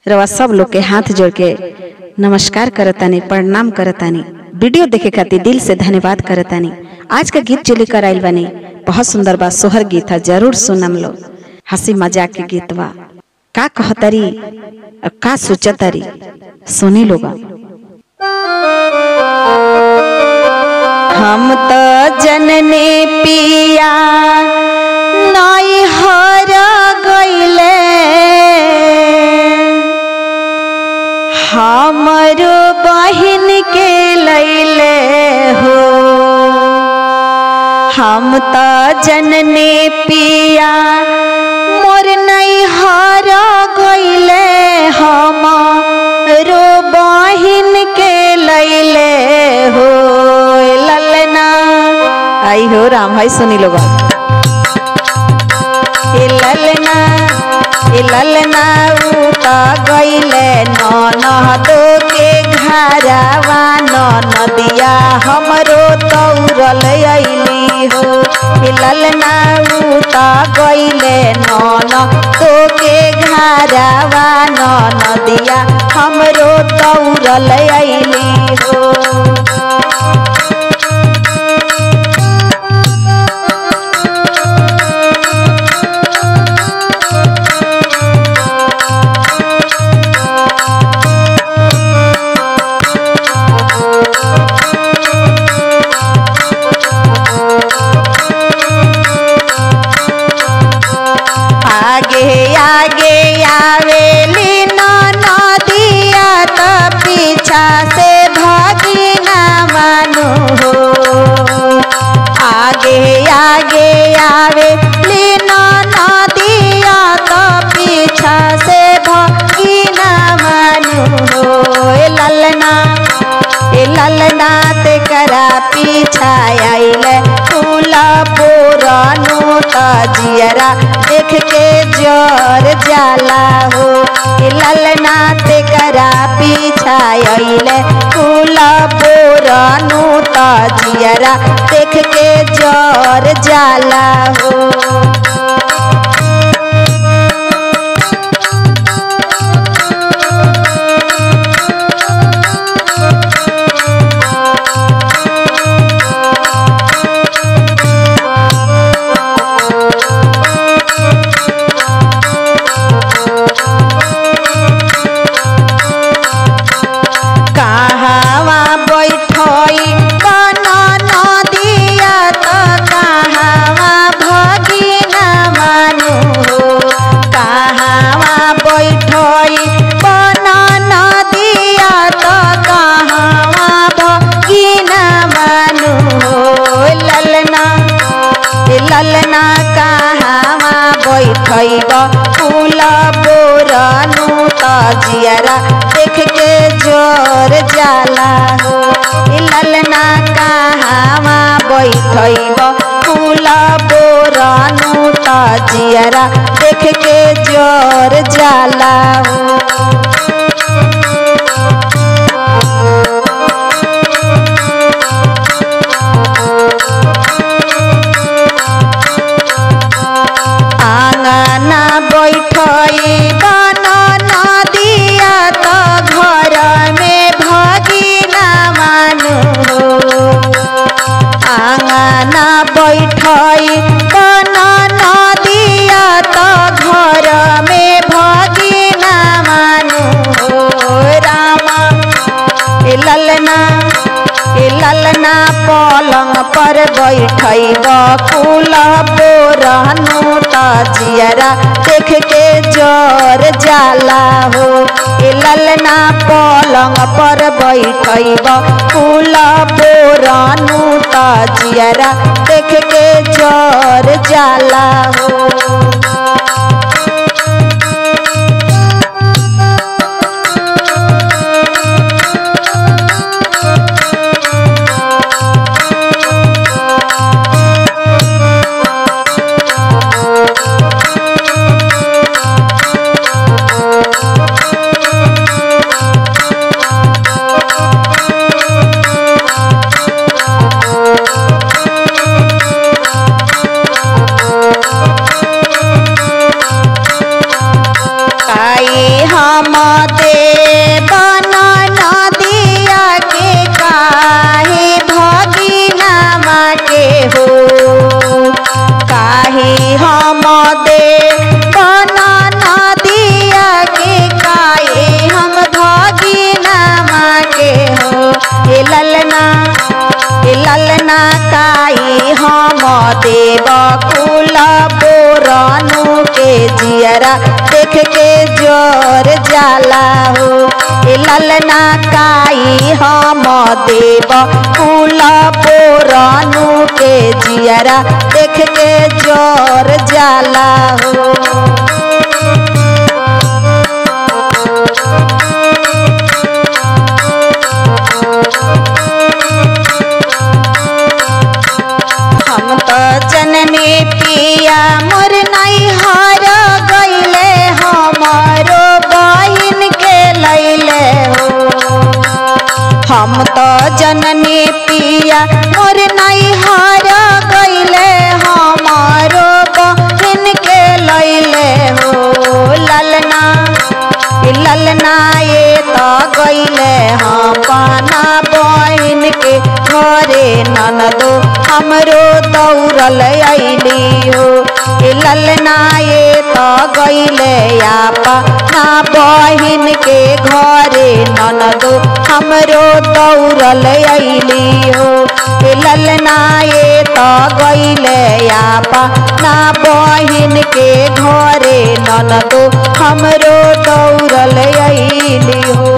रवा सब लोग के हाथ जोड़ के नमस्कार करतानी, प्रणाम करतानी। वीडियो देखे खातिर दिल से धन्यवाद करतानी। आज का गीत जो लेकर आइल बानी बहुत सुंदर बा, सोहर गीत है, जरूर सुनम लो। हंसी मजाक के गीत बा, का कहतरी और का सोचतरी सुनी लोग। हम तो जनने पिया नाई हर गईले, हमरो बहिन के लैले हो। हम तो जनने पिया मोर नहीं हर गईले, हमरो बहिन के लैले हो। ललना आई हो राम भाई सुनी लोग। ललना उता गईले ननदो के घरवा, नदिया हमरो तौरल अइली हो। ललना उता गईले ननदो के घरवा, नदिया हमरो तौरल अइली हो। आगे आवेली नदिया तो पीछा से भागी ना मानो हो। आगे आवेली नदिया तो पीछा से भागी ना मानो हो। ललना ते करा पीछा आइले फूला पोरानो जियरा देख के जोर जाला हो। ललना ते करा पीछा आइले फूला पोरानो जियरा देख के जोर जाला हो। ललना कहावा बैठब फूला बोरानु जियरा देख के जोर जाला हो। ललना कहावा बैठब फूला बोरानु जियरा देख के जोर जाला हो। बैठई बना नदिया तो घर में भागी ना मानो हो। आंगना बैठई बना नदिया तो घर में भागी ना मानो हो। रामा ललना पलंग पर बैठब फूला बोरानु जियरा देख के जोर जाला हो। ललना पलंग पर बैठब फूला बोरानु जियरा देख के जोर जाला हो। हम देव नदिया के काहे भगिनावा के हो काहे हम देव नदिया के काहे हम भगिनावा के हो ए ललना काहे हम देव कुल बोरानु के जियरा देख के जोर जाला हो ए ललना काई हम देव कुल बोरानु के जियरा देख के जोर जाला हो हम तो जननी पिया मोर नहीं हार गईले हमारो बहिन के लैले हो हम तो जननी पिया मोर नहीं हार गईले हमारो बहिन के लैले हो ललना ये तो गईले हम पाना बहिन के घरे ननदो हमरो दौड़ल अइली हो ललना ये तो गईले अपना बहिन के घरे ननदो हमरो दौड़ल अइली हो ललना ये तो गईले अपना बहिन के घरे ननदो हमरो दौड़ल अइली हो।